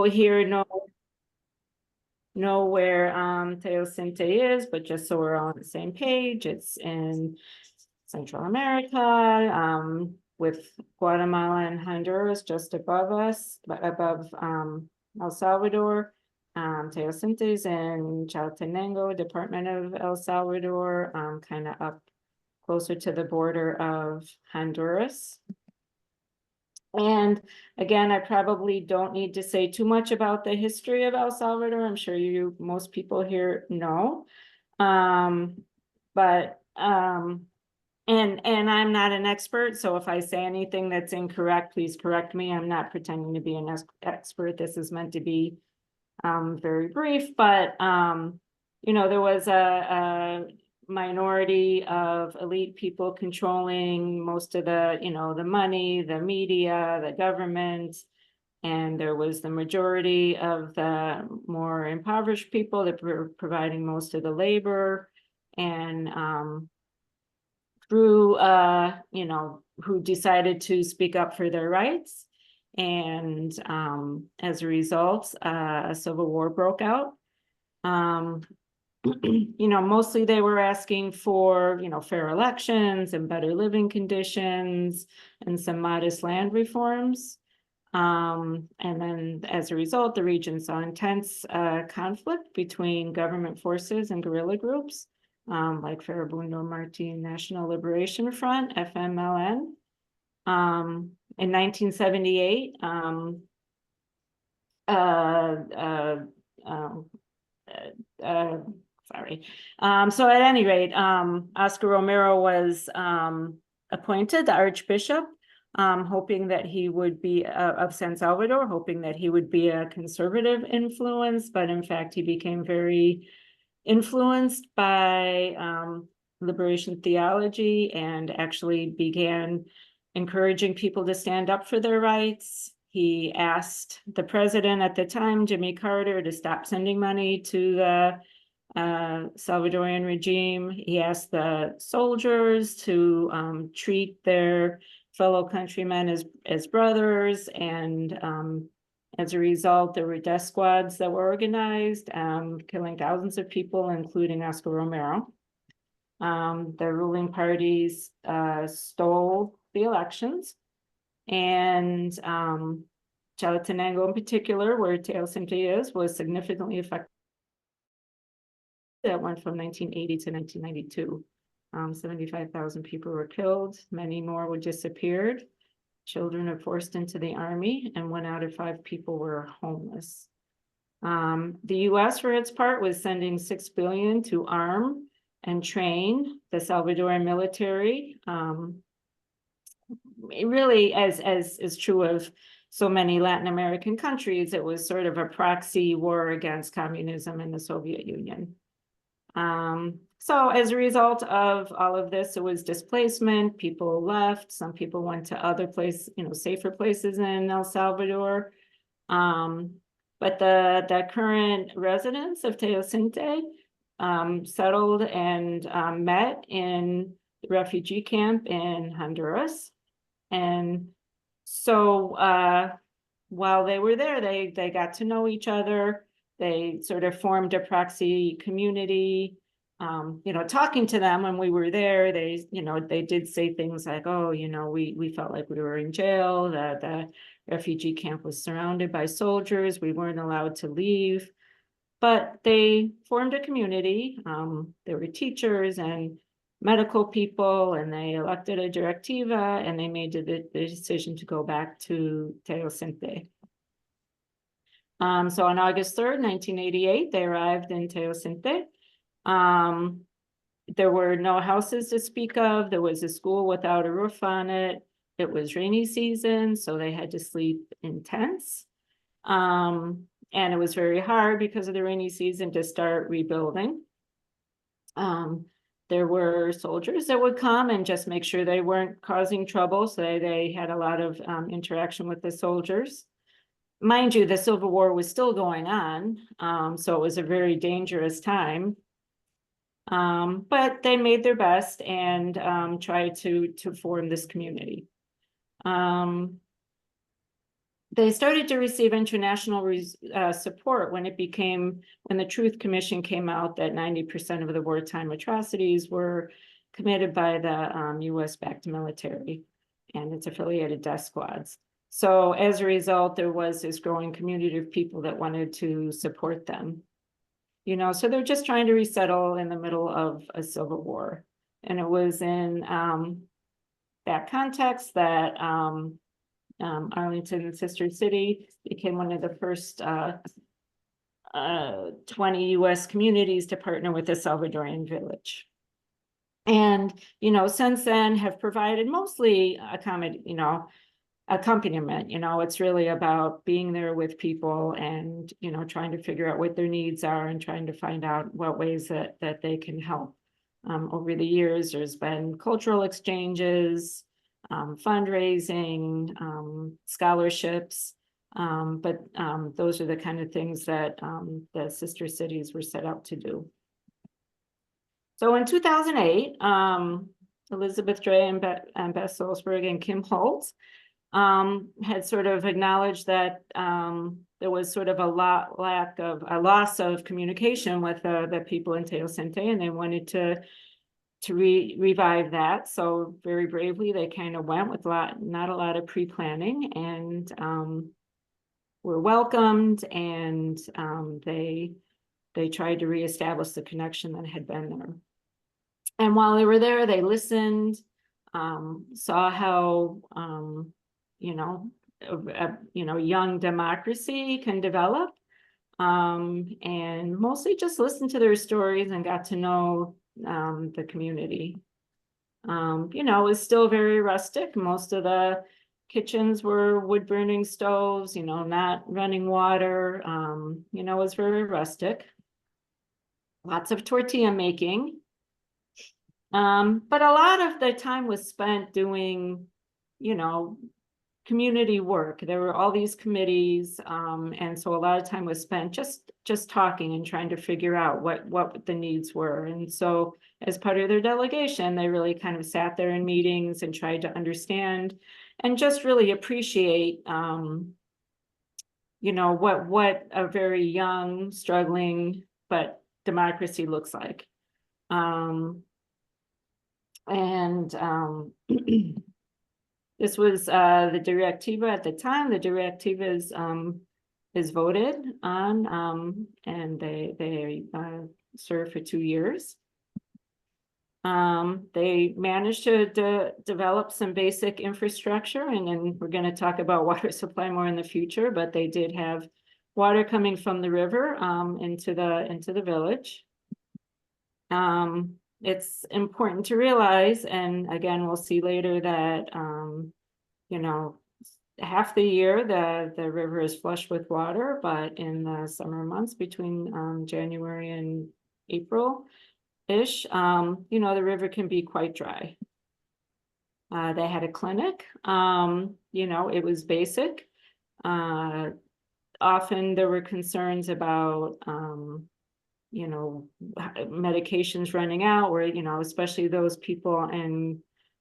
Here know where Teosinte is, but just so we're all on the same page, it's in Central America, with Guatemala and Honduras just above us, but above El Salvador. Teosinte is in Chalatenango, Department of El Salvador, kind of up closer to the border of Honduras. And again, I probably don't need to say too much about the history of El Salvador. I'm sure most people here know. But and I'm not an expert, so if I say anything that's incorrect, please correct me. I'm not pretending to be an expert. This is meant to be very brief, but there was a minority of elite people controlling most of the money, the media, the government, and there was the majority of the more impoverished people that were providing most of the labor, and through who decided to speak up for their rights. And as a result, a civil war broke out. Mostly they were asking for, fair elections and better living conditions and some modest land reforms. And then as a result, the region saw intense conflict between government forces and guerrilla groups, like Farabundo Martin National Liberation Front, FMLN. In 1978, so at any rate, Oscar Romero was appointed the Archbishop, hoping that he would be of San Salvador, hoping that he would be a conservative influence, but in fact, he became very influenced by liberation theology and actually began encouraging people to stand up for their rights. He asked the president at the time, Jimmy Carter, to stop sending money to the Salvadorian regime. He asked the soldiers to treat their fellow countrymen as brothers, and as a result, there were death squads that were organized, killing thousands of people, including Oscar Romero. The ruling parties stole the elections, and Chalatenango in particular, where Teosinte is, was significantly affected. That went from 1980 to 1992. 75,000 people were killed. Many more were disappeared. Children are forced into the army, and 1 out of 5 people were homeless. The U.S., for its part, was sending $6 billion to arm and train the Salvadoran military. It really, as is true of so many Latin American countries, it was sort of a proxy war against communism in the Soviet Union. So as a result of all of this, it was displacement. People left. Some people went to other places, safer places in El Salvador. But the current residents of Teosinte settled and met in the refugee camp in Honduras. And so while they were there, they got to know each other. They sort of formed a proxy community. Talking to them when we were there, they did say things like, oh, we felt like we were in jail, that the refugee camp was surrounded by soldiers, we weren't allowed to leave. But they formed a community. There were teachers and medical people, and they elected a directiva, and they made the decision to go back to Teosinte. So on August 3rd, 1988, they arrived in Teosinte. There were no houses to speak of. There was a school without a roof on it. It was rainy season, so they had to sleep in tents. And it was very hard because of the rainy season to start rebuilding. There were soldiers that would come and just make sure they weren't causing trouble. So they had a lot of interaction with the soldiers. Mind you, the Civil War was still going on, so it was a very dangerous time. But they made their best and tried to form this community. they started to receive international support when the Truth Commission came out that 90% of the wartime atrocities were committed by the US-backed military and its affiliated death squads. So as a result, there was this growing community of people that wanted to support them. So they're just trying to resettle in the middle of a civil war. And it was in that context that Arlington and Sister City became one of the first 20 US communities to partner with the Salvadorian village. And, since then have provided mostly accompaniment. It's really about being there with people and, trying to figure out what their needs are and trying to find out what ways that they can help. Over the years, there's been cultural exchanges, fundraising, scholarships, but those are the kind of things that the sister cities were set up to do. So in 2008, Elizabeth Dray and Beth Solsberg and Kim Holtz had sort of acknowledged that there was sort of a loss of communication with the people in Teosinte, and they wanted to revive that. So very bravely, they kind of went with not a lot of pre-planning, and were welcomed, and they tried to reestablish the connection that had been there. And while they were there, they listened, saw how young democracy can develop, and mostly just listened to their stories and got to know the community. It was still very rustic. Most of the kitchens were wood burning stoves, not running water. It was very rustic. Lots of tortilla making. But a lot of the time was spent doing, community work. There were all these committees, and so a lot of time was spent just talking and trying to figure out what the needs were. And so as part of their delegation, they really kind of sat there in meetings and tried to understand and just really appreciate what a very young, struggling, but democracy looks like. This was the directiva at the time. The directiva is voted on, and they serve for 2 years. They managed to develop some basic infrastructure, and then we're going to talk about water supply more in the future, but they did have water coming from the river into the village. It's important to realize, and again, we'll see later that, half the year the river is flush with water, but in the summer months between January and April-ish, the river can be quite dry. They had a clinic, it was basic. Often there were concerns about, medications running out, where, especially those people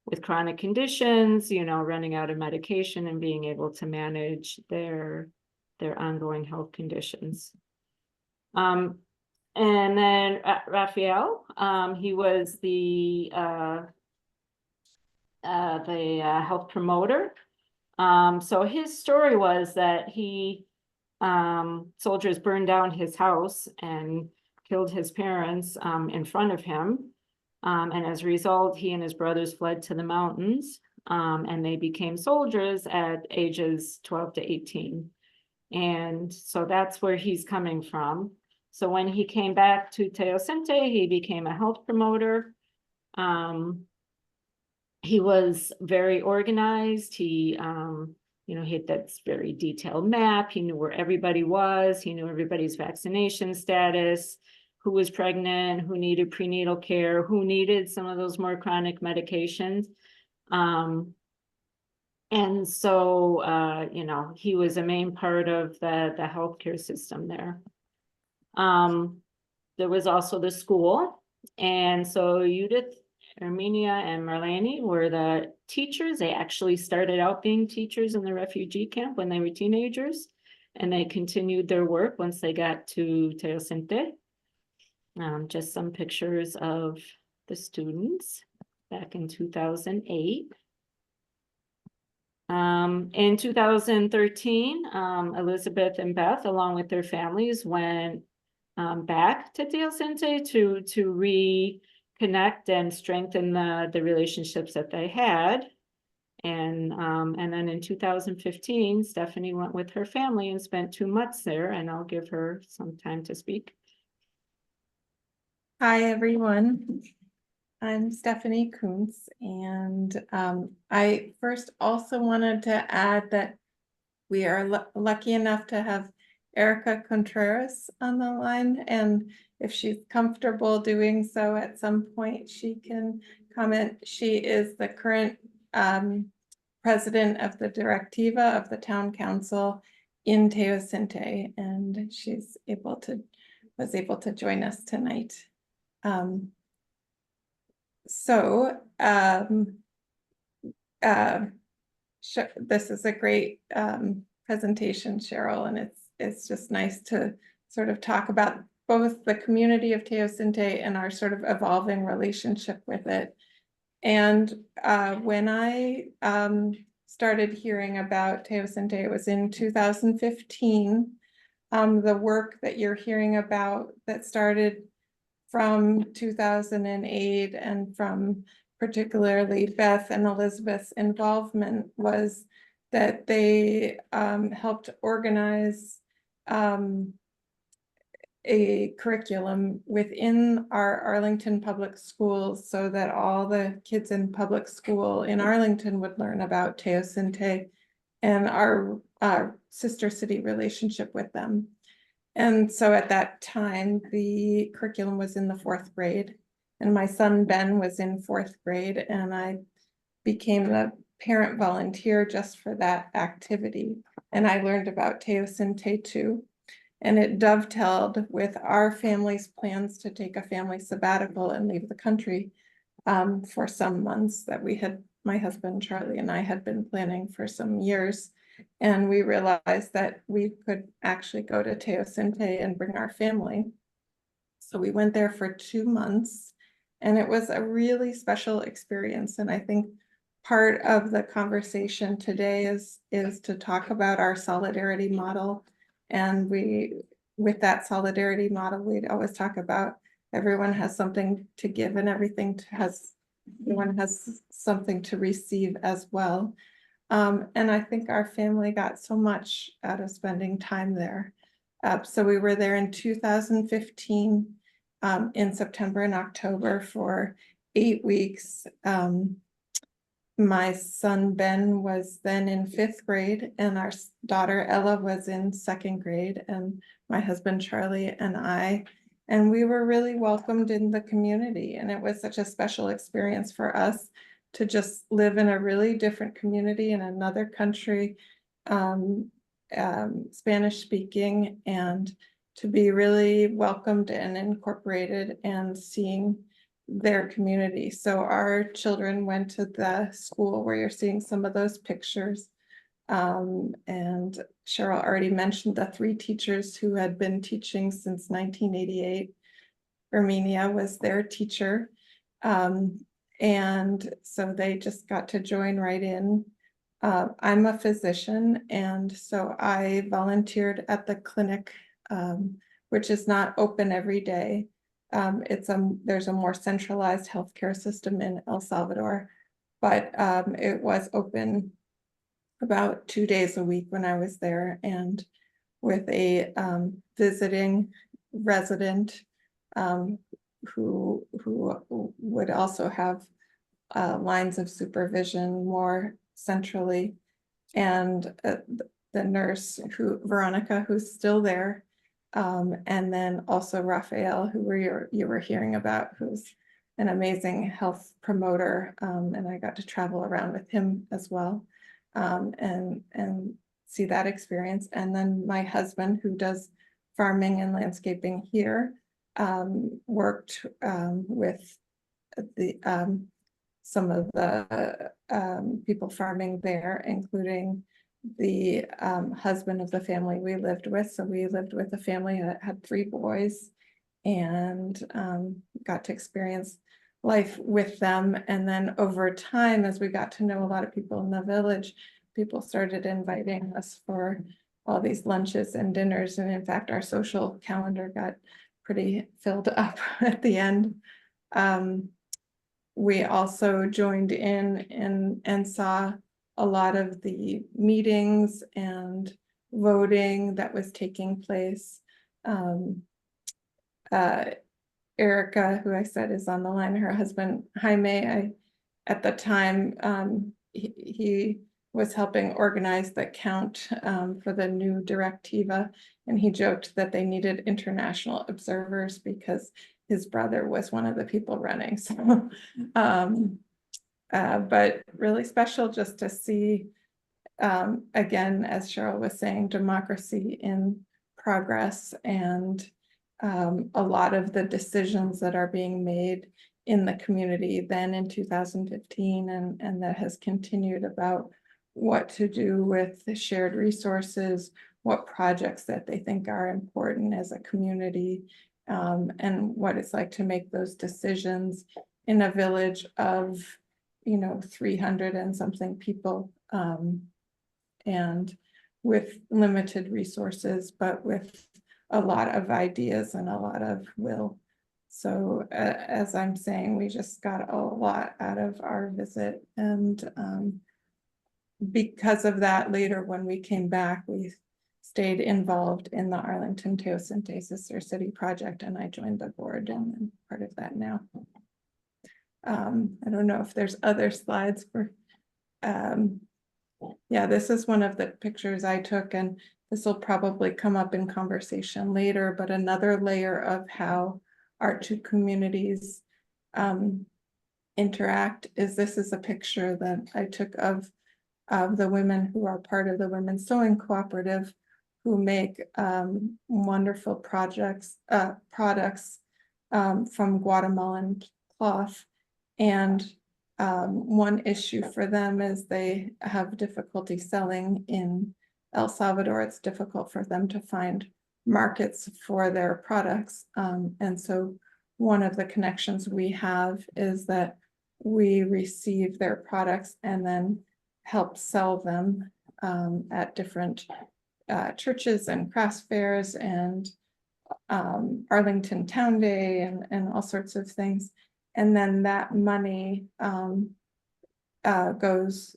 with chronic conditions, running out of medication and being able to manage their ongoing health conditions. And then Raphael, he was the health promoter. So his story was that soldiers burned down his house and killed his parents in front of him. And as a result, he and his brothers fled to the mountains, and they became soldiers at ages 12 to 18. And so that's where he's coming from. So when he came back to Teosinte, he became a health promoter. He was very organized. He had that very detailed map. He knew where everybody was. He knew everybody's vaccination status, who was pregnant, who needed prenatal care, who needed some of those more chronic medications. And so, he was a main part of the healthcare system there. There was also the school. And so Judith Armenia and Marlene were the teachers. They actually started out being teachers in the refugee camp when they were teenagers, and they continued their work once they got to Teosinte. Just some pictures of the students back in 2008. In 2013, Elizabeth and Beth, along with their families, went back to Teosinte to reconnect and strengthen the relationships that they had. And then in 2015, Stephanie went with her family and spent 2 months there, and I'll give her some time to speak. Hi, everyone. I'm Stephanie Kuntz, and I first also wanted to add that we are lucky enough to have Erica Contreras on the line, and if she's comfortable doing so at some point, she can comment. She is the current president of the Directiva of the Town Council in Teosinte, and she's was able to join us tonight. This is a great presentation, Cheryl, and it's just nice to sort of talk about both the community of Teosinte and our sort of evolving relationship with it. And when I started hearing about Teosinte, it was in 2015. The work that you're hearing about that started from 2008 and from particularly Beth and Elizabeth's involvement was that they helped organize a curriculum within our Arlington public schools so that all the kids in public school in Arlington would learn about Teosinte and our sister city relationship with them. And so at that time, the curriculum was in the 4th grade, and my son Ben was in 4th grade, and I became the parent volunteer just for that activity. And I learned about Teosinte too. And it dovetailed with our family's plans to take a family sabbatical and leave the country for some months that my husband Charlie and I had been planning for some years. And we realized that we could actually go to Teosinte and bring our family. So we went there for 2 months, and it was a really special experience. And I think part of the conversation today is to talk about our solidarity model. And with that solidarity model, we'd always talk about everyone has something to give and everyone has something to receive as well. And I think our family got so much out of spending time there. So we were there in 2015 in September and October for 8 weeks. My son Ben was then in 5th grade, and our daughter Ella was in 2nd grade, and my husband Charlie and I. And we were really welcomed in the community, and it was such a special experience for us to just live in a really different community in another country, Spanish speaking, and to be really welcomed and incorporated and seeing their community. So our children went to the school where you're seeing some of those pictures. And Cheryl already mentioned the 3 teachers who had been teaching since 1988. Armenia was their teacher. And so they just got to join right in. I'm a physician, and so I volunteered at the clinic, which is not open every day. There's a more centralized healthcare system in El Salvador, but it was open about 2 days a week when I was there, and with a visiting resident who would also have lines of supervision more centrally, and the nurse Veronica, who's still there, and then also Raphael, who you were hearing about, who's an amazing health promoter, and I got to travel around with him as well, and see that experience. And then my husband, who does farming and landscaping here, worked with some of the people farming there, including the husband of the family we lived with. So we lived with a family that had 3 boys and got to experience life with them. And then over time, as we got to know a lot of people in the village, people started inviting us for all these lunches and dinners. And in fact, our social calendar got pretty filled up at the end. We also joined in and saw a lot of the meetings and voting that was taking place. Erica, who I said is on the line, her husband Jaime, at the time, he was helping organize the count for the new directiva, and he joked that they needed international observers because his brother was one of the people running. So, but really special just to see, again, as Cheryl was saying, democracy in progress, and a lot of the decisions that are being made in the community then in 2015 and that has continued about what to do with the shared resources, what projects that they think are important as a community, and what it's like to make those decisions in a village of, 300 and something people, and with limited resources, but with a lot of ideas and a lot of will. So as I'm saying, we just got a lot out of our visit, and because of that, later when we came back, we stayed involved in the Arlington-Teosinte Sister City project, and I joined the board and I'm part of that now. I don't know if there's other slides for, yeah, this is one of the pictures I took, and this will probably come up in conversation later, but another layer of how our 2 communities interact is this is a picture that I took of the women who are part of the Women's Sewing Cooperative, who make wonderful products from Guatemalan cloth. And one issue for them is they have difficulty selling in El Salvador. It's difficult for them to find markets for their products. And so one of the connections we have is that we receive their products and then help sell them at different churches and crafts fairs and Arlington Town Day and all sorts of things. And then that money goes,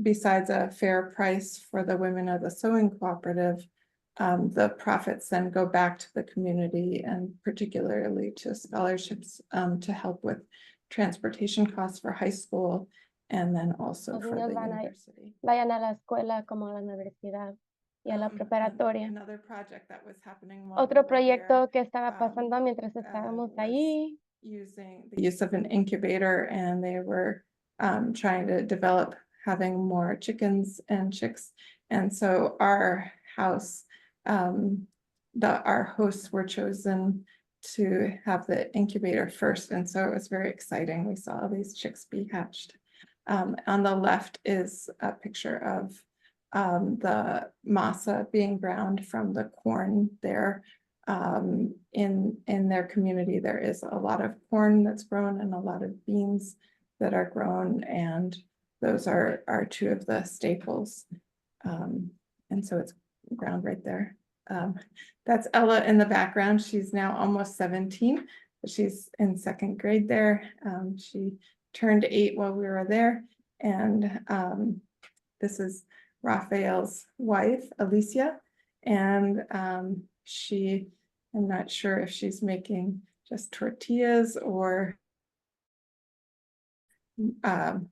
besides a fair price for the women of the sewing cooperative, the profits then go back to the community and particularly to scholarships to help with transportation costs for high school and then also Los for the niños university. vayan a la escuela como a la universidad y a la preparatoria. Another project that was happening while we Otro were proyecto que there, estaba pasando mientras estábamos was ahí using the use of an incubator, and they were trying to develop having more chickens and chicks. And so our house, our hosts were chosen to have the incubator first. And so it was very exciting. We saw these chicks be hatched. On the left is a picture of the masa being ground from the corn there. In their community, there is a lot of corn that's grown and a lot of beans that are grown, and those are 2 of the staples. And so it's ground right there. That's Ella in the background. She's now almost 17, but she's in 2nd grade there. She turned 8 while we were there. And this is Raphael's wife, Alicia. And I'm not sure if she's making just tortillas or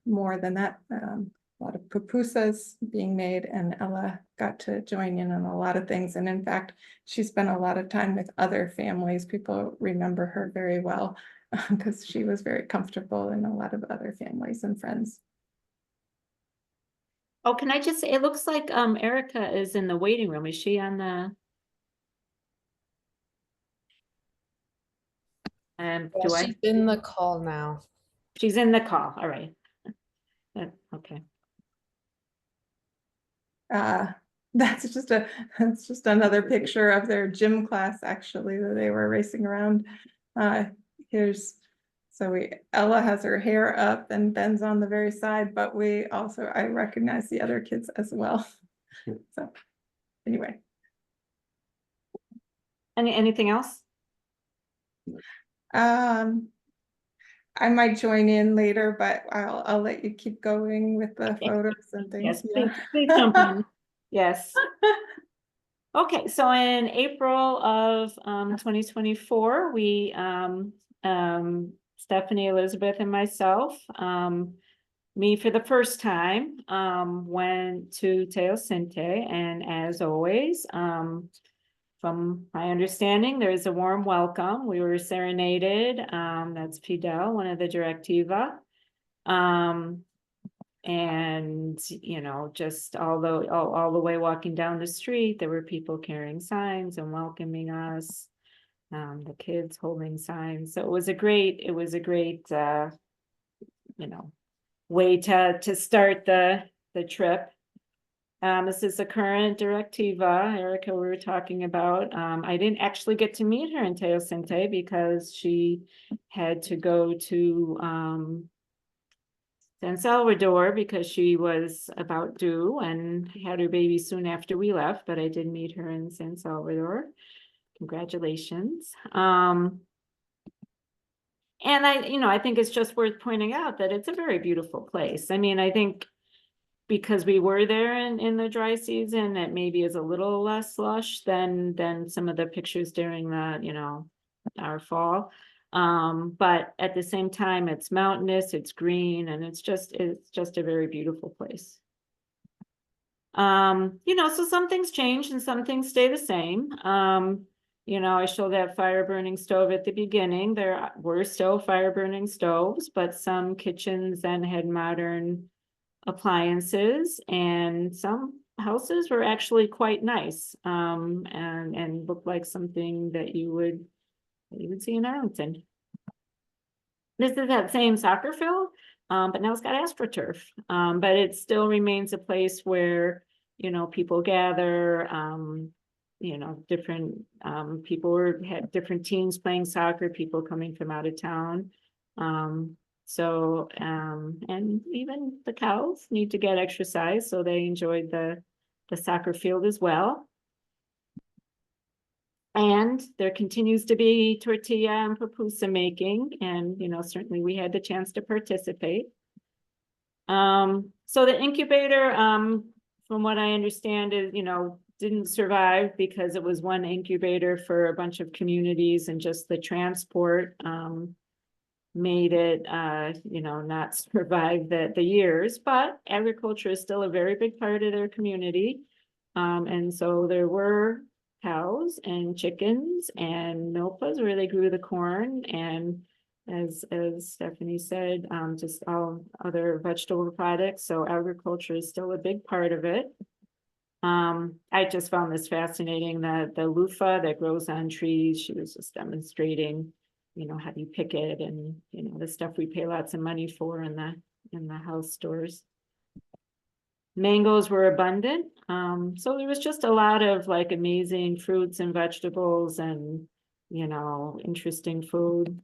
more than that. A lot of pupusas being made, and Ella got to join in on a lot of things. And in fact, she spent a lot of time with other families. People remember her very well because she was very comfortable in a lot of other families and friends. Oh, can I just say, it looks like Erica is in the waiting room. Is she on the? Yeah, Do I? she's in the call now. She's in the call, all right. Okay. That's just another picture of their gym class, actually, that they were racing around. Ella has her hair up and Ben's on the very side, but I recognize the other kids as well. So, anyway. Anything else? I might join in later, but I'll let you keep going with the Yeah. photos and things. Yes, Yeah. please jump in. Yes. Okay, so in April of 2024, we Stephanie, Elizabeth, and myself, me for the first time, went to Teosinte, and as always, from my understanding, there is a warm welcome. We were serenaded. That's Fidel, one of the directiva. And, you know, just all the way walking down the street, there were people carrying signs and welcoming us. The kids holding signs. So it was a great, you know, way to start the trip. This is the current directiva, Erica, we were talking about. I didn't actually get to meet her in Teosinte because she had to go to San Salvador because she was about due and had her baby soon after we left, but I did meet her in San Salvador. Congratulations. And I think it's just worth pointing out that it's a very beautiful place. I mean, I think because we were there in the dry season, it maybe is a little less lush than some of the pictures during the, our fall. But at the same time, it's mountainous, it's green, and it's just a very beautiful place. So some things change and some things stay the same. I showed that fire burning stove at the beginning. There were still fire burning stoves, but some kitchens then had modern appliances, and some houses were actually quite nice, and looked like something that you would see in Arlington. This is that same soccer field, but now it's got AstroTurf. But it still remains a place where, people gather, different people had different teams playing soccer, people coming from out of town. And even the cows need to get exercise, so they enjoyed the soccer field as well. And there continues to be tortilla and pupusa making, and certainly we had the chance to participate. So the incubator, from what I understand, is didn't survive because it was one incubator for a bunch of communities, and just the transport made it not survive the years. But agriculture is still a very big part of their community, and so there were cows and chickens and milpas where they grew the corn, and as Stephanie said, just all other vegetable products. So agriculture is still a big part of it. I just found this fascinating, the loofah that grows on trees. She was just demonstrating, how do you pick it, and the stuff we pay lots of money for in the house stores. Mangoes were abundant. So there was just a lot of amazing fruits and vegetables and, interesting food.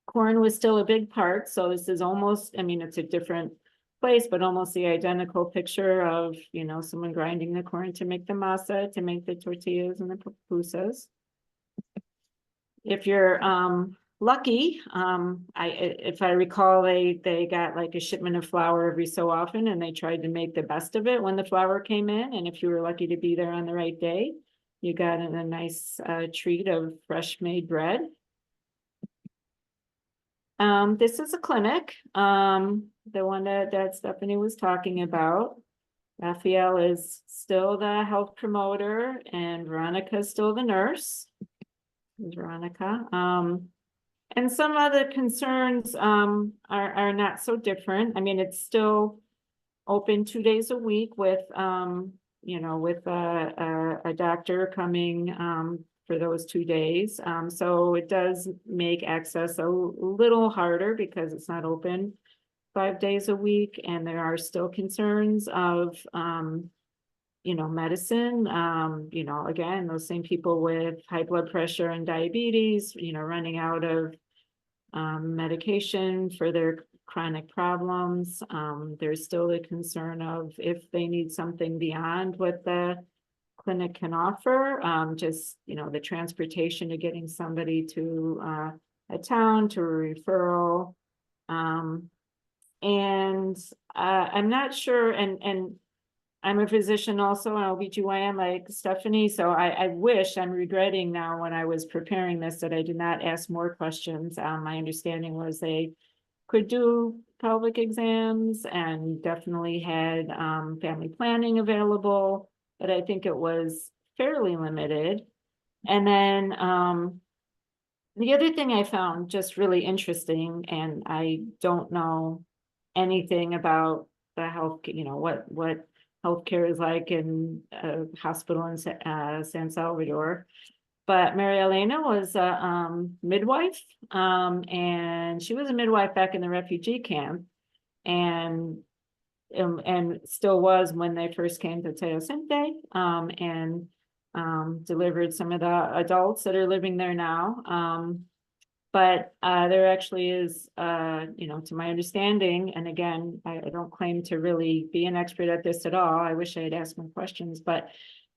Corn was still a big part. So this is almost, it's a different place, but almost the identical picture of, someone grinding the corn to make the masa, to make the tortillas and the pupusas. If you're lucky, if I recall, they got a shipment of flour every so often, and they tried to make the best of it when the flour came in. And if you were lucky to be there on the right day, you got a nice treat of fresh made bread. This is a clinic, the one that Stephanie was talking about. Raphael is still the health promoter, and Veronica is still the nurse. Veronica. And some other concerns are not so different. It's still open 2 days a week with with a doctor coming, for those 2 days. So it does make access a little harder because it's not open 5 days a week, and there are still concerns of, medicine, again, those same people with high blood pressure and diabetes, running out of medication for their chronic problems. There's still the concern of if they need something beyond what the clinic can offer, just, the transportation to getting somebody to a town, to a referral. And I'm not sure, and I'm a physician also, an OBGYN like Stephanie, so I'm regretting now when I was preparing this that I did not ask more questions. My understanding was they could do pelvic exams and definitely had family planning available, but I think it was fairly limited. And then the other thing I found just really interesting, and I don't know anything about the health, what healthcare is like in a hospital in San Salvador. But Mary Elena was a midwife, and she was a midwife back in the refugee camp, and still was when they first came to Teosinte, and delivered some of the adults that are living there now. But there actually is, to my understanding, and again, I don't claim to really be an expert at this at all. I wish I had asked more questions, but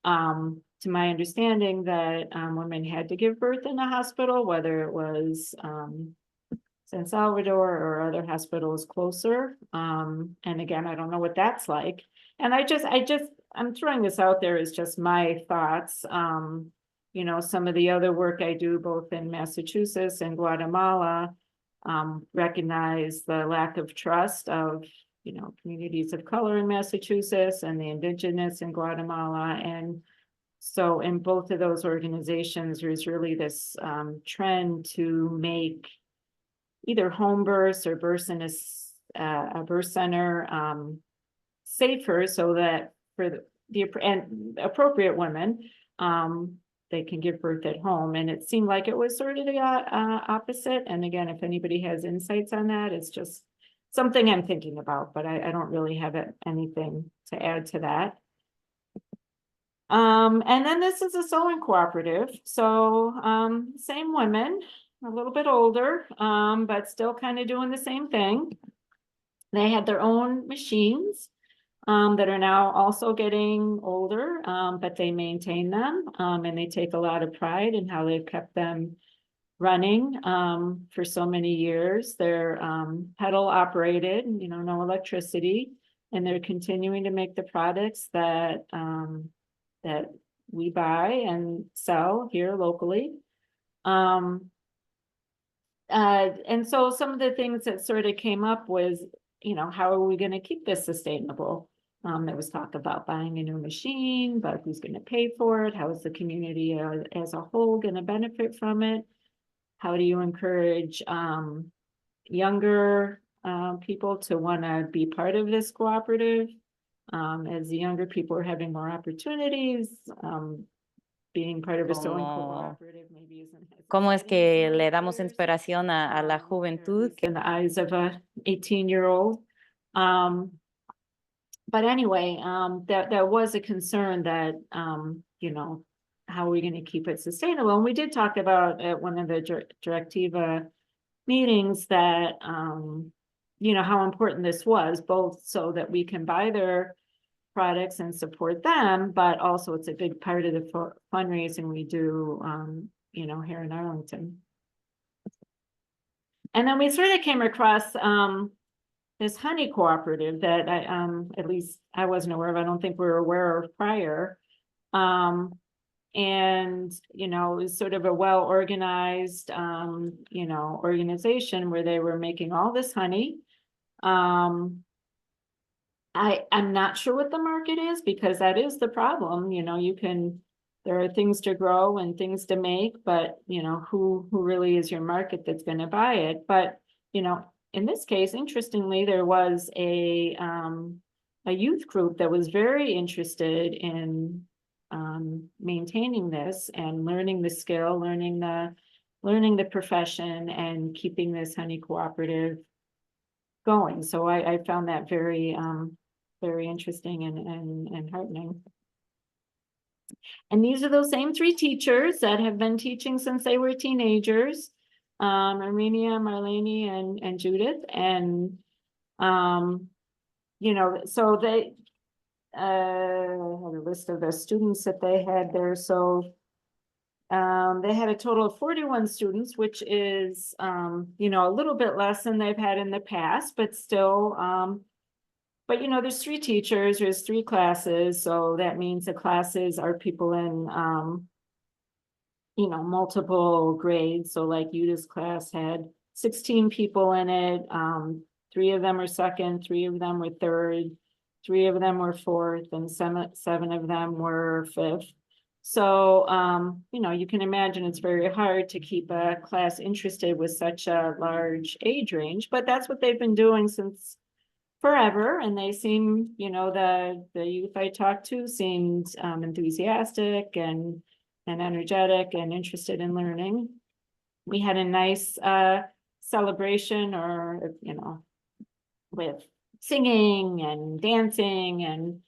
to my understanding that women had to give birth in a hospital, whether it was San Salvador or other hospitals closer. And again, I don't know what that's like. And I'm throwing this out there as just my thoughts. Some of the other work I do both in Massachusetts and Guatemala recognize the lack of trust of, communities of color in Massachusetts and the indigenous in Guatemala. And so in both of those organizations, there's really this trend to make either home births or births in a birth center safer, so that for the appropriate women, they can give birth at home. And it seemed like it was sort of the opposite. And again, if anybody has insights on that, it's just something I'm thinking about, but I don't really have anything to add to that. And then this is a sewing cooperative. So same women, a little bit older, but still kind of doing the same thing. They had their own machines that are now also getting older, but they maintain them, and they take a lot of pride in how they've kept them running for so many years. They're pedal operated, no electricity, and they're continuing to make the products that we buy and sell here locally. And so some of the things that sort of came up was, how are we going to keep this sustainable? There was talk about buying a new machine, but who's going to pay for it? How is the community as a whole going to benefit from it? How do you encourage younger people to want to be part of this cooperative? As the younger people are having more opportunities, being part of a sewing cooperative maybe isn't as ¿Cómo es exciting as que le it damos appears, inspiración a la or at juventud? least in the eyes of a 18-year-old. But anyway, that was a concern that, how are we going to keep it sustainable? And we did talk about at one of the Directiva meetings that, how important this was, both so that we can buy their products and support them, but also it's a big part of the fundraising we do, here in Arlington. And then we sort of came across this honey cooperative that at least I wasn't aware of. I don't think we were aware of prior. And, it was sort of a well-organized, organization where they were making all this honey. I'm not sure what the market is, because that is the problem. There are things to grow and things to make, but who really is your market that's going to buy it? But in this case, interestingly, there was a a youth group that was very interested in maintaining this and learning the skill, learning the profession, and keeping this honey cooperative going. So I found that very interesting and heartening. And these are those same three teachers that have been teaching since they were teenagers, Armenia, Marlene, and Judith. And, you know, so they, I have a list of the students that they had there. So they had a total of 41 students, which is, you know, a little bit less than they've had in the past, but still, but, you know, there's three teachers, there's three classes. So that means the classes are people in, you know, multiple grades. So like Judith's class had 16 people in it. 3 of them were second, 3 of them were third, 3 of them were fourth, and 7 of them were fifth. So, you know, you can imagine it's very hard to keep a class interested with such a large age range, but that's what they've been doing since forever. And they seem, you know, the youth I talked to seemed enthusiastic and energetic and interested in learning. We had a nice celebration, or, you know, with singing and dancing and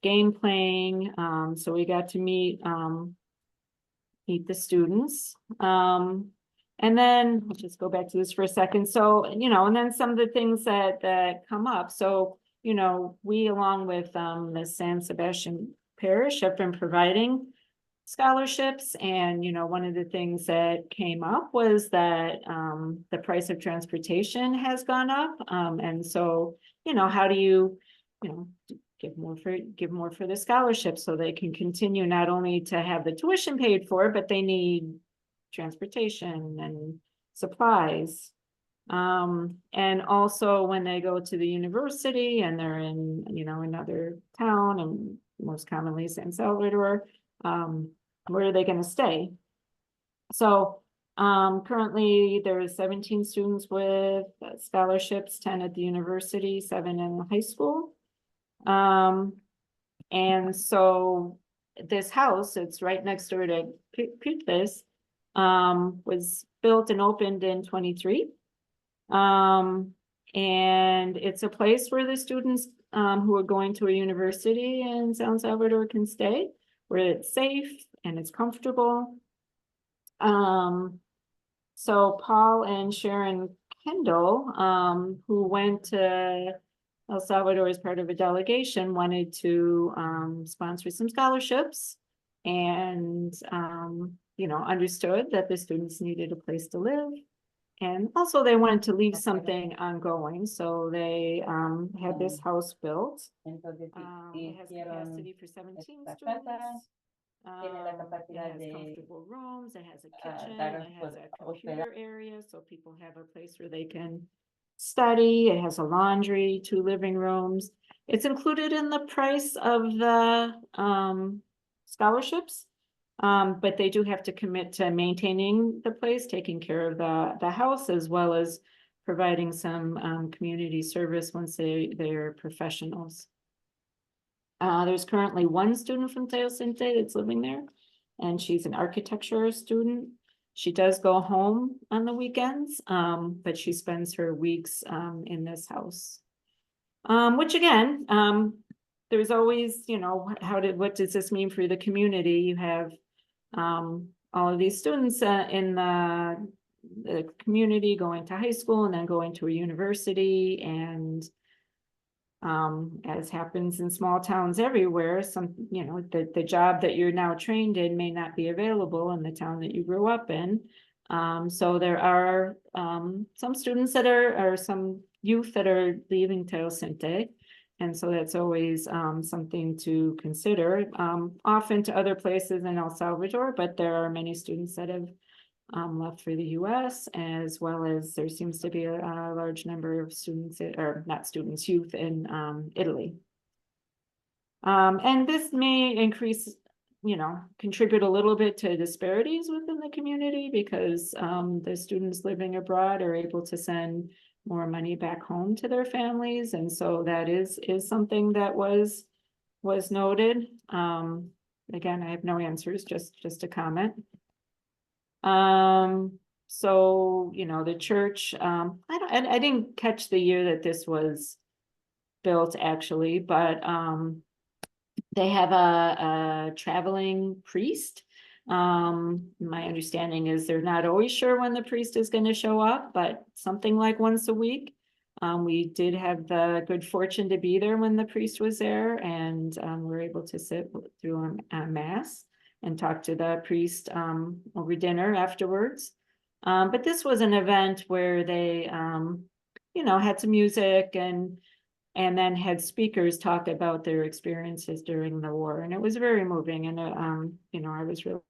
game playing. So we got to meet the students. And then let's just go back to this for a second. So, you know, and then some of the things that come up. So, you know, we, along with the San Sebastian Parish, have been providing scholarships. And, you know, one of the things that came up was that the price of transportation has gone up. And so, you know, how do you know, give more for the scholarship so they can continue not only to have the tuition paid for, but they need transportation and supplies. And also when they go to the university and they're in, you know, another town, and most commonly San Salvador, where are they going to stay? So currently there are 17 students with scholarships, 10 at the university, 7 in the high school. And so this house, it's right next door to Putlis, was built and opened in 23. And it's a place where the students who are going to a university in San Salvador can stay, where it's safe and it's comfortable. So Paul and Sharon Kendall, who went to El Salvador as part of a delegation, wanted to sponsor some scholarships, and you know, understood that the students needed a place to live. And also they wanted to leave something ongoing. So they had this house built. It has capacity for 17 students. It has comfortable rooms, it has a kitchen, it has a computer area, so people have a place where they can study. It has a laundry, 2 living rooms. It's included in the price of the scholarships. But they do have to commit to maintaining the place, taking care of the house, as well as providing some community service once they're professionals. There's currently 1 student from Teosinte that's living there, and she's an architecture student. She does go home on the weekends, but she spends her weeks in this house. Which again, there's always, you know, what does this mean for the community? You have all of these students in the community going to high school and then going to a university, and as happens in small towns everywhere, you know, the job that you're now trained in may not be available in the town that you grew up in. So there are some students that or some youth that are leaving Teosinte. And so that's always something to consider, often to other places in El Salvador, but there are many students that have left for the US, as well as there seems to be a large number of students, or not students, youth in Italy. And this may increase, you know, contribute a little bit to disparities within the community, because the students living abroad are able to send more money back home to their families. And so that is something that was noted. Again, I have no answers, just a comment. So, you know, the church, I didn't catch the year that this was built actually, but, they have a traveling priest. My understanding is they're not always sure when the priest is going to show up, but something like once a week. We did have the good fortune to be there when the priest was there, and we were able to sit through a mass and talk to the priest over dinner afterwards. But this was an event where they, you know, had some music and then had speakers talk about their experiences during the war, and it was very moving. And you know, I was really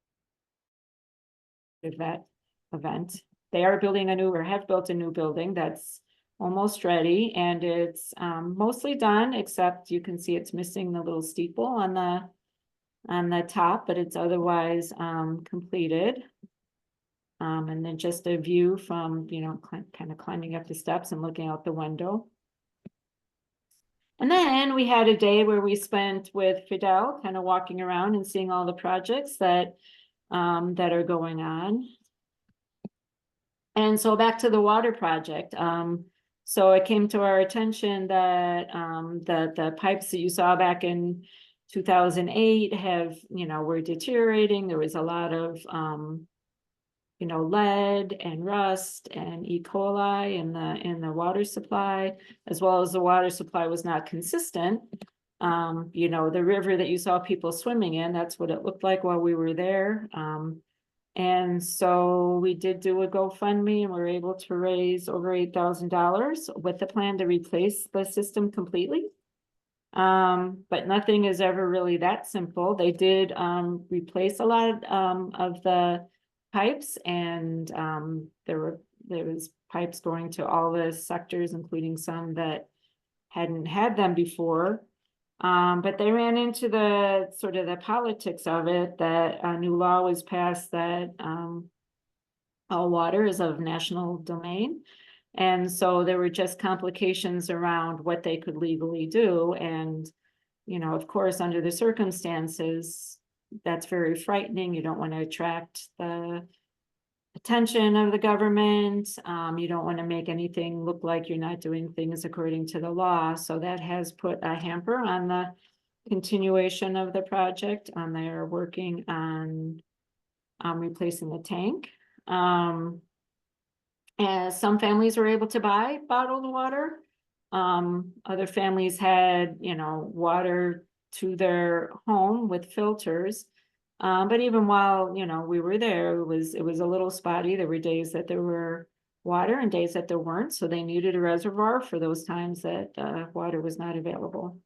of that event. They are building a new, or have built a new building that's almost ready, and it's mostly done, except you can see it's missing the little steeple on the top, but it's otherwise completed. And then just a view from, you know, kind of climbing up the steps and looking out the window. And then we had a day where we spent with Fidel, kind of walking around and seeing all the projects that are going on. And so back to the water project. So it came to our attention that the pipes that you saw back in 2008 have, you know, were deteriorating. There was a lot of you know, lead and rust and E. coli in the water supply, as well as the water supply was not consistent. You know, the river that you saw people swimming in, that's what it looked like while we were there. And so we did do a GoFundMe, and we were able to raise over $8,000 with the plan to replace the system completely. But nothing is ever really that simple. They did replace a lot of the pipes, and there was pipes going to all the sectors, including some that hadn't had them before. But they ran into the sort of the politics of it, that a new law was passed that all water is of national domain. And so there were just complications around what they could legally do. And, you know, of course, under the circumstances, that's very frightening. You don't want to attract the attention of the government. You don't want to make anything look like you're not doing things according to the law. So that has put a hamper on the continuation of the project. They are working on replacing the tank. And some families were able to buy bottled water. Other families had, you know, water to their home with filters. But even while, you know, we were there, it was a little spotty. There were days that there were water and days that there weren't. So they needed a reservoir for those times that water was not available.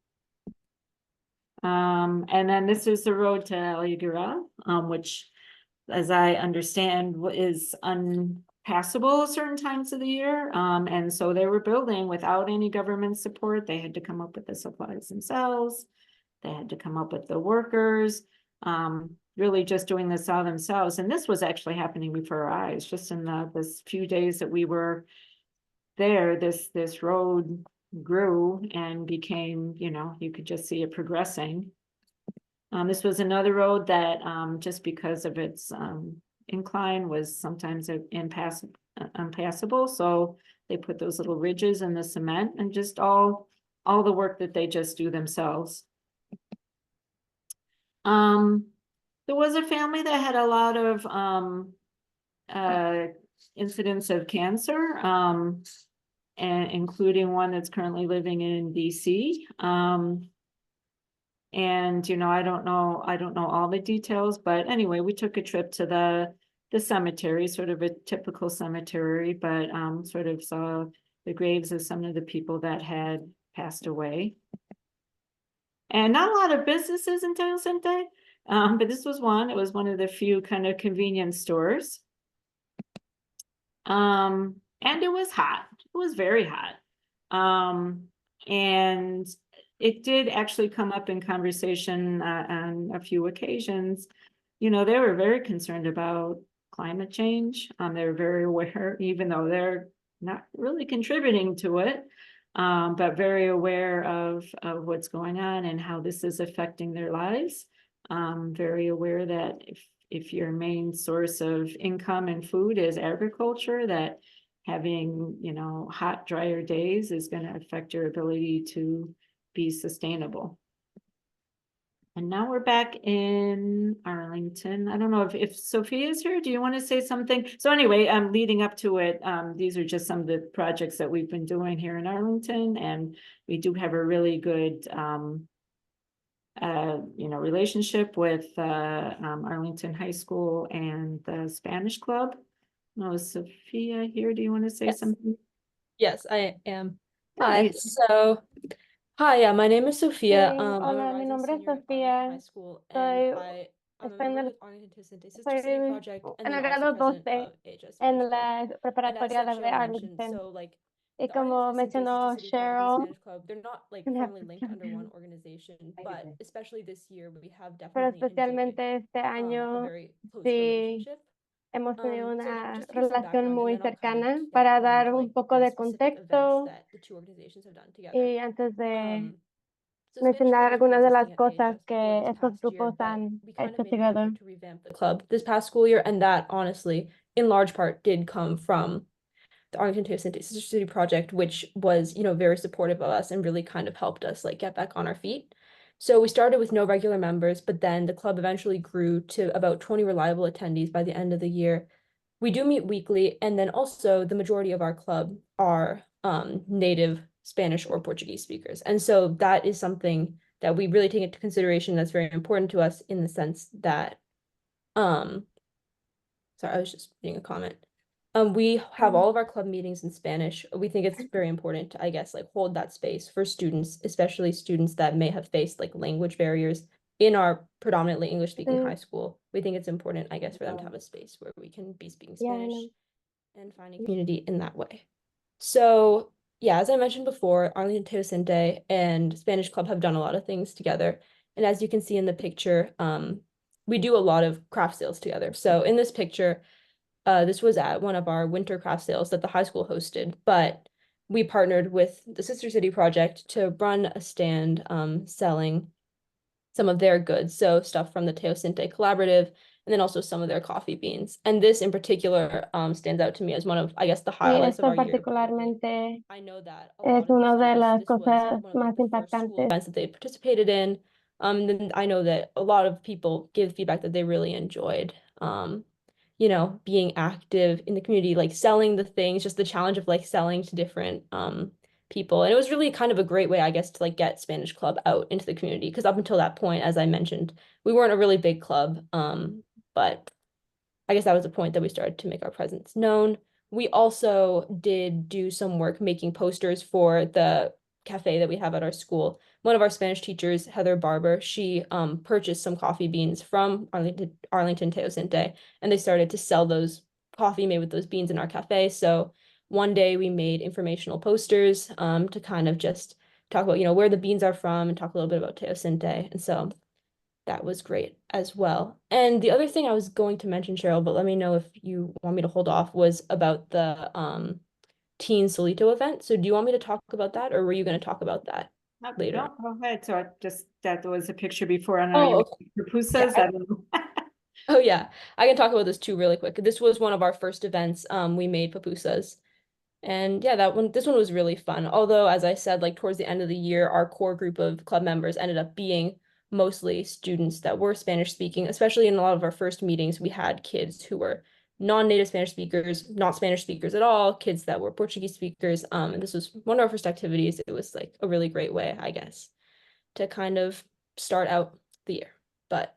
And then this is the road to Aligura, which, as I understand, is unpassable certain times of the year. And so they were building without any government support. They had to come up with the supplies themselves. They had to come up with the workers, really just doing this all themselves. And this was actually happening before our eyes. Just in this few days that we were there, this road grew and became, you know, you could just see it progressing. This was another road that just because of its incline was sometimes impassable. So they put those little ridges in the cement, and just all the work that they just do themselves. There was a family that had a lot of incidents of cancer, and including one that's currently living in DC. And, you know, I don't know all the details, but anyway, we took a trip to the cemetery, sort of a typical cemetery, but sort of saw the graves of some of the people that had passed away. And not a lot of businesses in Teosinte, but this was one. It was one of the few kind of convenience stores. And it was hot. It was very hot. And it did actually come up in conversation on a few occasions. You know, they were very concerned about climate change. They were very aware, even though they're not really contributing to it, but very aware of what's going on and how this is affecting their lives. Very aware that if your main source of income and food is agriculture, that having, you know, hot, drier days is going to affect your ability to be sustainable. And now we're back in Arlington. I don't know if Sophia is here. Do you want to say something? So anyway, leading up to it, these are just some of the projects that we've been doing here in Arlington, and we do have a really good you know, relationship with Arlington High School and the Spanish Club. Oh, Sophia here. Do you want to say Yes. something? Yes, I am. Hi. Hi. So, hi, yeah, my name is Sophia. Hey, I'm a hola, mi rising nombre es senior at Arlington Sofía. High School, Soy, and I'm a estoy en member el, with Arlington-Teosinte Sister City soy Project, and en then el also grado president 12 of AHS en Spanish Club. la And as preparatoria de Cheryl mentioned, Arlington. so like Y the como Arlington-Teosinte Sister mencionó City Project and Cheryl, Spanish Club, they're not like formally linked under one organization, but especially this year, we have pero definitely enjoyed especialmente este a año very close sí relationship. hemos tenido So una just to give some relación background, and muy then I'll kind cercana of get para into dar un like poco the de specific events contexto that the two organizations have done together. y antes de So Spanish Club mencionar was algunas de las pre-existing at cosas AHS before que this estos past year, grupos but han we kind of hecho made an together. effort to revamp the club this past school year, and that honestly, in large part, did come from the Arlington-Teosinte Sister City Project, which was, you know, very supportive of us and really kind of helped us like get back on our feet. So we started with no regular members, but then the club eventually grew to about 20 reliable attendees by the end of the year. We do meet weekly, and then also the majority of our club are native Spanish or Portuguese speakers. And so that is something that we really take into consideration that's very important to us in the sense that, sorry, I was just reading a comment. We have all of our club meetings in Spanish. We think it's very important to, I guess, like hold that space for students, especially students that may have faced like language barriers in our predominantly English-speaking high school. We think it's important, I guess, for them to have a space where we can be speaking Yeah, I Spanish know. and finding community in that way. So yeah, as I mentioned before, Arlington-Teosinte and Spanish Club have done a lot of things together. And as you can see in the picture, we do a lot of craft sales together. So in this picture, this was at one of our winter craft sales that the high school hosted, but we partnered with the Sister City Project to run a stand selling some of their goods. So stuff from the Teosinte Collaborative, and then also some of their coffee beans. And this in particular stands out to me as one of, I guess, the Y highlights of esto our year. particularmente I know that a es lot of the una de students, las this was cosas one of like más the first school impactantes. events that they participated in. And then I know that a lot of people give feedback that they really enjoyed, you know, being active in the community, like selling the things, just the challenge of like selling to different people. And it was really kind of a great way, I guess, to like get Spanish Club out into the community. Because up until that point, as I mentioned, we weren't a really big club. But I guess that was the point that we started to make our presence known. We also did do some work making posters for the cafe that we have at our school. One of our Spanish teachers, Heather Barber, she purchased some coffee beans from Arlington-Teosinte, and they started to sell those coffee made with those beans in our cafe. So one day we made informational posters to kind of just talk about, you know, where the beans are from and talk a little bit about Teosinte. And so that was great as well. And the other thing I was going to mention, Cheryl, but let me know if you want me to hold off, was about the Teen Solito event. So do you want me to talk about that, or were you going to talk about that later? No, go ahead. So I just, that was a picture before. I don't know, Oh, you okay. pupusas, Yeah, I don't know. Oh yeah, I can talk about this too really quick. This was one of our first events. We made pupusas. And yeah, this one was really fun. Although, as I said, like towards the end of the year, our core group of club members ended up being mostly students that were Spanish speaking, especially in a lot of our first meetings, we had kids who were non-native Spanish speakers, not Spanish speakers at all, kids that were Portuguese speakers. And this was one of our first activities. It was like a really great way, I guess, to kind of start out the year. But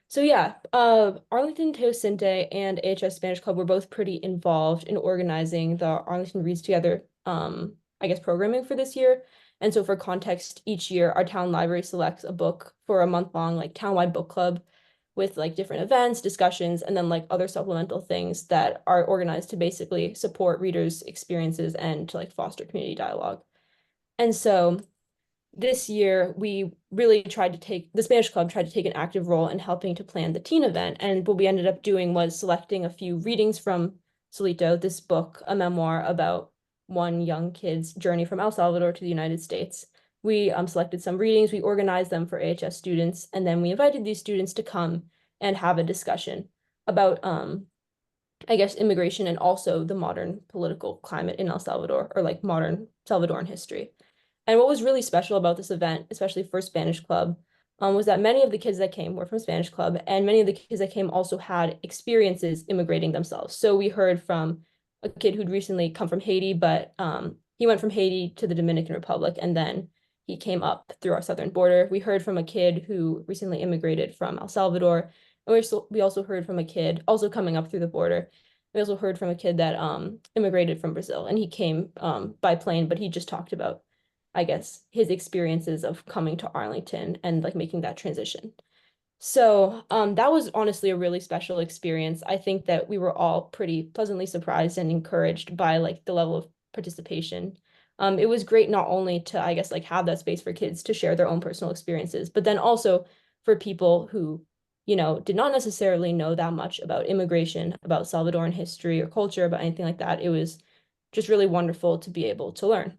so yeah, Arlington-Teosinte and AHS Spanish Club were both pretty involved in organizing the Arlington Reads Together, I guess, programming for this year. And so for context, each year our town library selects a book for a month-long like townwide book club with like different events, discussions, and then like other supplemental things that are organized to basically support readers' experiences and to like foster community dialogue. And so this year, we really the Spanish Club tried to take an active role in helping to plan the teen event. And what we ended up doing was selecting a few readings from Solito this book, a memoir about one young kid's journey from El Salvador to the United States. We selected some readings, we organized them for AHS students, and then we invited these students to come and have a discussion about I guess immigration and also the modern political climate in El Salvador, or like modern Salvadoran history. And what was really special about this event, especially for Spanish Club, was that many of the kids that came were from Spanish Club, and many of the kids that came also had experiences immigrating themselves. So we heard from a kid who'd recently come from Haiti, but he went from Haiti to the Dominican Republic, and then he came up through our southern border. We heard from a kid who recently immigrated from El Salvador, and we also heard from a kid also coming up through the border. We also heard from a kid that immigrated from Brazil, and he came by plane, but he just talked about, I guess, his experiences of coming to Arlington and like making that transition. So that was honestly a really special experience. I think that we were all pretty pleasantly surprised and encouraged by like the level of participation. It was great not only to, I guess, like have that space for kids to share their own personal experiences, but then also for people who, did not necessarily know that much about immigration, about Salvadoran history or culture, about anything like that. It was just really wonderful to be able to learn.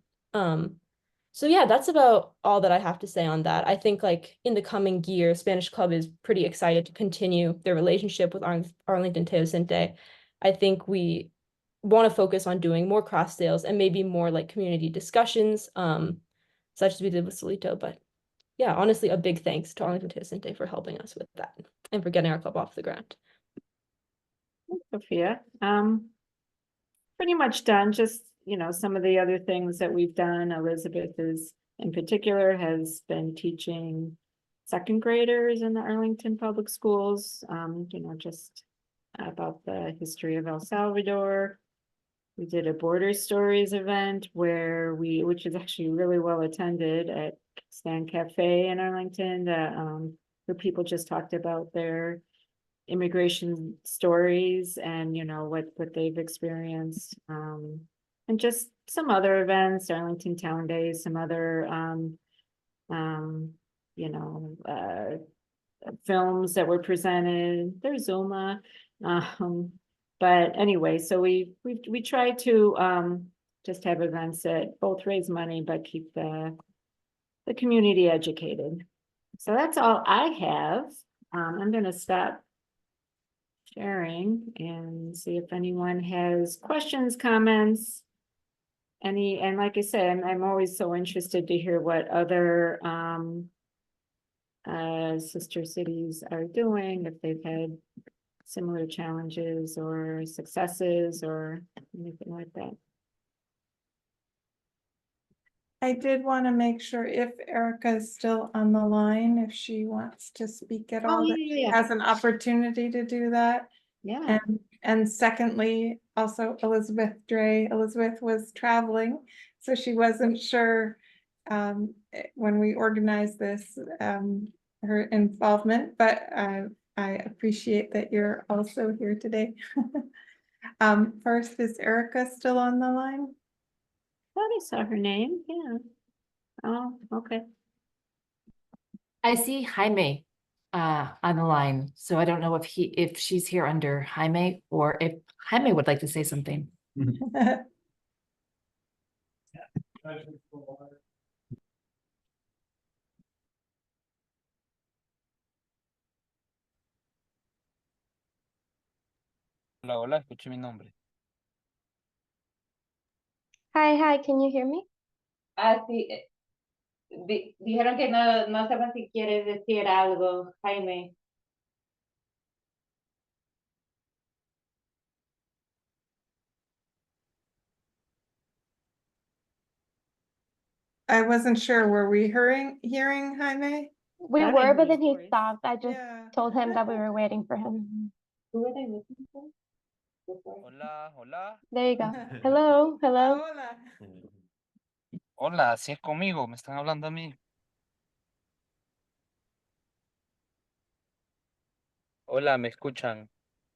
So yeah, that's about all that I have to say on that. I think like in the coming year, Spanish Club is pretty excited to continue their relationship with Arlington-Teosinte. I think we want to focus on doing more cross sales and maybe more like community discussions, such as we did with Solito. But yeah, honestly, a big thanks to Arlington-Teosinte for helping us with that and for getting our club off the ground. Sophia, pretty much done. Just, some of the other things that we've done. Elizabeth is, in particular, has been teaching second graders in the Arlington Public Schools, just about the history of El Salvador. We did a Border Stories event which is actually really well attended at Stan Cafe in Arlington, where people just talked about their immigration stories and what they've experienced, and just some other events, Arlington Town Days, some other films that were presented. There's Zuma, but anyway, so we try to just have events that both raise money but keep the community educated. So that's all I have. I'm going to stop sharing and see if anyone has questions, comments, and like I said, I'm always so interested to hear what other sister cities are doing, if they've had similar challenges or successes or anything like that. I did want to make sure if Erica is still on the line, if she wants to speak at all, that she has an opportunity to do that. Yeah. And secondly, also Elizabeth Dre. Elizabeth was traveling, so she wasn't sure when we organized this, her involvement, but I appreciate that you're also here today. First, is Erica still on the line? Thought I saw her name. Yeah. Oh, okay. I see Jaime on the line, so I don't know if she's here under Jaime or if Jaime would like to say something. Hola, hola, escuché mi nombre. Hi, can you hear me? Ah, sí. Dijeron que no saben si quieres decir algo, Jaime. I wasn't sure, were we hearing Jaime? We Thought I were, heard but his then he voice. stopped. I just Yeah. told him that we were waiting for him. Who are they looking for? Hola, hola. There you go. Hello. Hola. Hola, si es conmigo, me están hablando a mí. Hola, ¿me escuchan?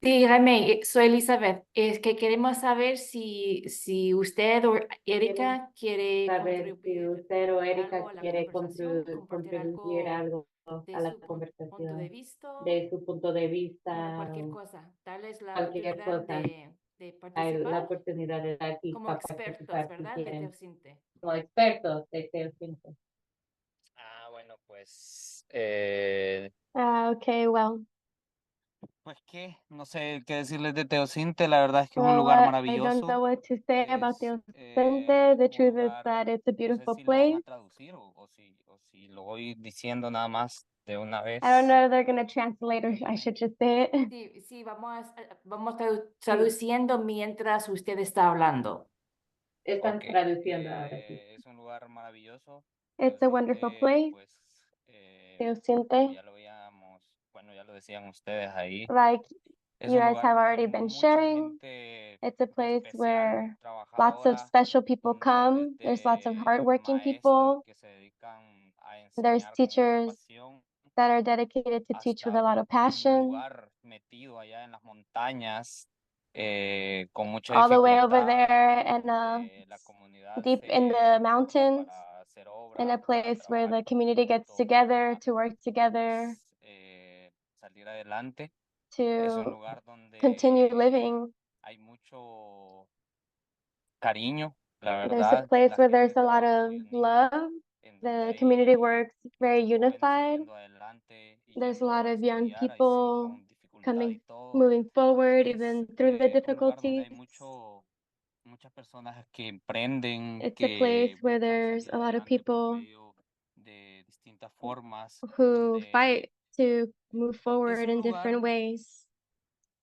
Sí, Jaime, soy Elizabeth. Es que queremos saber si usted o Erika quiere Saber si usted o Erika algo a la quiere conversación, compartir contribuir algo de a la su punto de conversación vista, de su punto de bueno, vista, cualquier cosa. Darles la cualquier oportunidad cosa. de la participar oportunidad de estar aquí como para expertos, participar ¿verdad? De también Teosinte. como expertos de Teosinte. Ah, bueno, pues, Okay, well, pues qué, no sé qué decirles de Teosinte, la verdad es que es un well, lugar I don't maravilloso, know what to say about es Teosinte. The un truth is lugar, that it's a no sé beautiful si lo van a place. traducir o si lo voy diciendo nada más de una I don't vez. know if they're gonna translate or I should just say it. Sí, sí, vamos traduciendo mientras usted está hablando. Están Ok, traduciendo ahora sí. es un lugar maravilloso. It's a wonderful Teosinte, place, pues, como Teosinte. ya lo veíamos, bueno, ya lo decían ustedes ahí, Like es you un guys lugar have donde already been mucha sharing, gente it's a place especial, where lots of trabajadora, special people donde hay come. There's lots of desde hardworking maestros people. que se dedican a There's enseñar con mucha teachers pasión, that are dedicated to teach with hasta a lot of un passion, lugar metido allá en las montañas, con mucha all the way over dificultad, there and donde la comunidad deep in se the agrupa mountains, para hacer in obras, a para place where trabajar the en community gets conjunto, together para to work together pues, salir adelante. Es un to lugar continue donde living. hay mucho cariño, la There's a verdad, place la where gente there's a lot trabaja of muy unida, love. en donde The community hay works very muchos jóvenes unified. saliendo adelante y There's a yendo lot a of young estudiar, ahí sí, people con dificultad y coming, todo. moving forward, Es even through the un lugar donde difficulties. hay muchas personas que emprenden, It's a place que where buscan there's salir a lot of adelante por people medio de distintas formas, who donde fight to move es forward un in different lugar ways.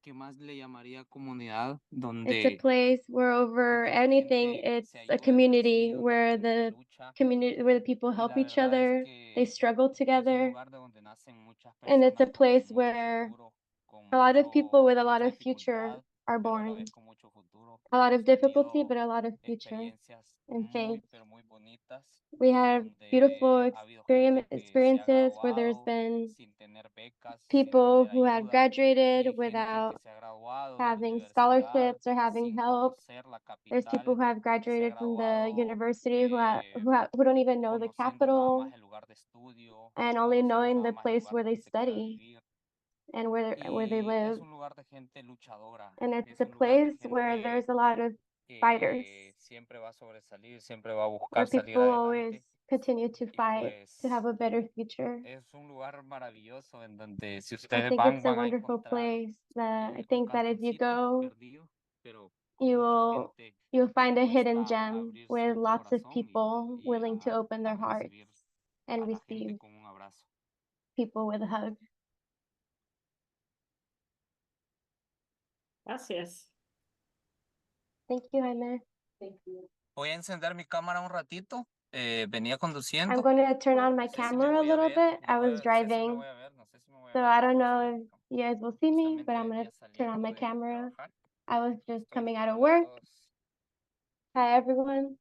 que más le llamaría comunidad, It's a donde place where over toda la anything, gente it's se a ayuda entre community sí, donde la where gente the lucha. community, where the people Y help la each verdad es other, they que struggle es un together, lugar de donde nacen muchas and it's a personas con place mucho where futuro, con a lot of people with a lot mucha of future dificultad, are pero a la born. vez con mucho futuro. A lot Hemos of difficulty, tenido but a lot of future experiencias and faith. pero muy bonitas, We en have beautiful donde ha habido gente que se ha experiences where there's graduado been sin tener becas, sin people tener who have ayuda, graduated y gente que without se ha graduado de la having universidad scholarships or having sin help. conocer la There's people capital, who have que se ha graduated from the graduado university who don't even know the conociendo nada capital más el lugar de estudio, and only conociendo knowing nada the más el place lugar where they donde se queda a study vivir. and where they Y live. es un lugar de gente luchadora, And it's es a un lugar de place where gente there's a lot of fighters, que siempre va a sobresalir, siempre va a where buscar salir people always adelante. continue to Y fight to have pues a better future. es un lugar maravilloso en donde si I ustedes think it's a van a wonderful encontrar place that I un think that if you cantoncito go, perdido, pero con you mucha will gente you'll find a hidden dispuesta a gem abrir with su lots of corazón people y willing to open a their hearts recibir and a la gente receive con un abrazo. people with a hug. Gracias. Thank you, Jaime. Voy a encender mi cámara un ratito. Venía I'm conduciendo. going to turn on my No sé si me camera a voy a little ver. bit. No I was sé si me driving, voy a ver. No sé si me voy a so ver I porque don't estoy know en if el campo. you guys will see me, but Justamente I'm going venía to turn on saliendo my de camera. trabajar. I was Y just estoy coming out of junto de work. todos. Hi, everyone.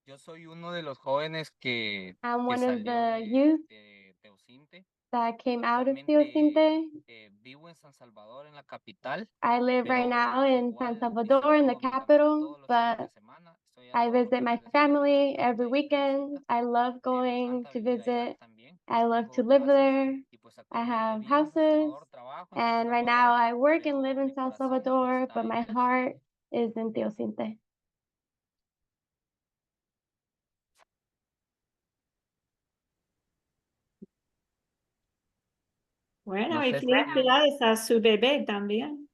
Yo soy uno de los jóvenes I'm que one of salió the youth de Teosinte. that came out of Actualmente Teosinte. vivo en San Salvador, en la capital, I live right pero now in San igual Salvador, in the visito a mi cantón capital, todos los fines de but semana. Estoy allá I todos los visit my fines de semana en family mi every querida isla de weekend. Cita. I love Me going encanta to vivir allá visit. también. I love Tengo to dos live casas there. y pues I actualmente have vivo en San houses, Salvador, trabajo en San and right now Salvador, I work and live pero in mi San corazón Salvador, está but en my Teosinte. heart is in Teosinte. Bueno, No y sé si... felicidades a su bebé también.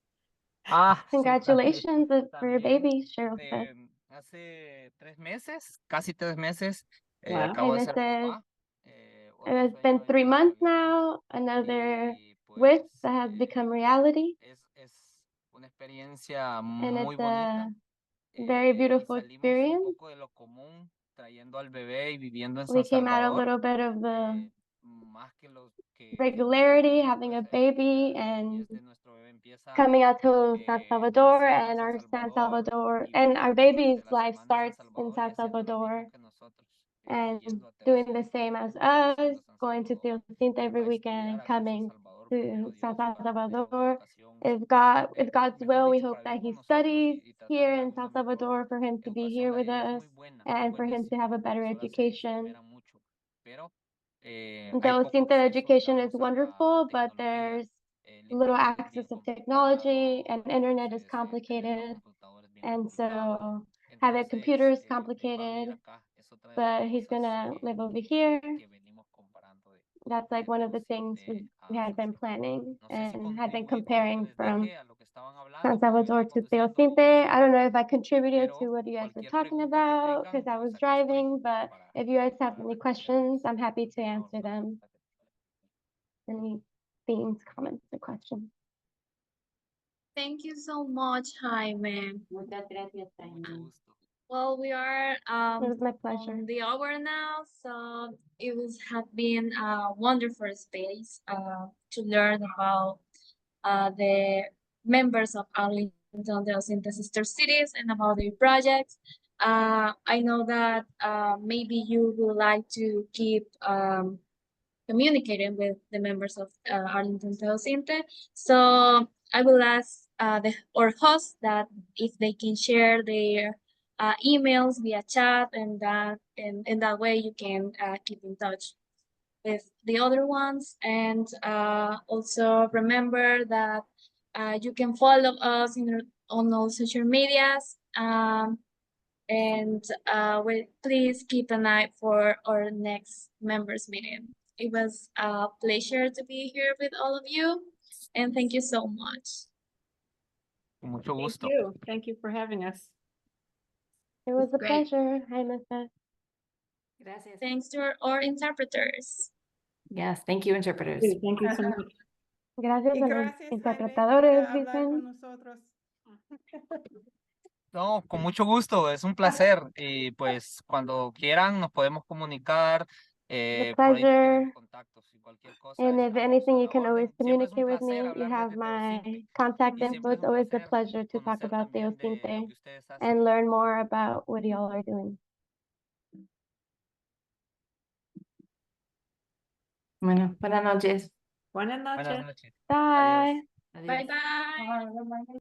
Ah, sí, también. Congratulations for your También baby, Cheryl said. hace 3 meses, casi 3 meses, Wow. acabo de Jaime ser said papá. Otro it's been sueño 3 months hecho realidad. now, another Y wish pues that has become reality, es una experiencia and muy it's a bonita. very Y beautiful salimos un experience. poco de lo común, trayendo al bebé y viviendo en We San came out a Salvador. little bit of the Más que nuestro regularity, país, having a pues baby la and niñez de nuestro bebé empieza coming out to San Salvador, naciendo en and San our San Salvador Salvador, y and our viviendo durante baby's la life semana en San starts in Salvador y San haciendo lo mismo Salvador, que nosotros, and yendo a doing the Teosinte, same as conociendo us, San going to Salvador, Teosinte every a weekend estudiar and acá en San coming Salvador, to primero San Dios, para tener una Salvador. educación, If God's mejor will, we dicho, hope para that vivir he con nosotros studies y tratar here de in darle San la mejor Salvador for him to be educación. here La with idea es us muy buena, es and for him to buenísima, have a las better profesoras se education. esmeran mucho, pero hay poco Teosinte acceso, education is digamos, a la wonderful, but tecnología. there's little access of technology and internet is complicated. And so having a computer is complicated, but he's gonna live over here. That's like one of the things we had been planning and had been comparing from San Salvador to Teosinte. I don't know if I contributed to what you guys were talking about because I was driving, but if you guys have any questions, I'm happy to answer them. Any themes, comments, or questions? Thank you so much, Jaime. Muchas gracias, Jaime. Well, we are It was my pleasure. on the hour now, so it was have been a wonderful space to learn about the members of Arlington-Teosinte sister cities and about their projects. I know that maybe you would like to keep communicating with the members of Arlington-Teosinte. So I will ask our host that if they can share their emails via chat, and that in that way you can keep in touch with the other ones. And also remember that you can follow us on all social medias. And please keep an eye for our next members meeting. It was a pleasure to be here with all of you, and thank you so much. Con mucho Thank gusto. you. Thank you for having us. It was a Great. pleasure. Hi, Mesa. Gracias. Thanks to our interpreters. Yes, thank you, interpreters. Thank you so much. Gracias Y a los gracias, Jaime, por interpretadores, hablar con dicen. nosotros. No, con mucho gusto, es un placer. Y pues cuando quieran nos podemos comunicar. The Por ahí tienen pleasure. mis contactos y cualquier cosa. And if estamos anything, a you la can always orden. Siempre es un communicate with me. placer You hablarles have de my Teosinte. contact Y info. siempre es It's un always a placer pleasure to talk conocer about también de lo Teosinte que ustedes hacen. and learn more about what y'all are doing. Bueno, buenas noches. Buenas Buenas noches. noches. Bye. Adiós. Bye Adiós. bye.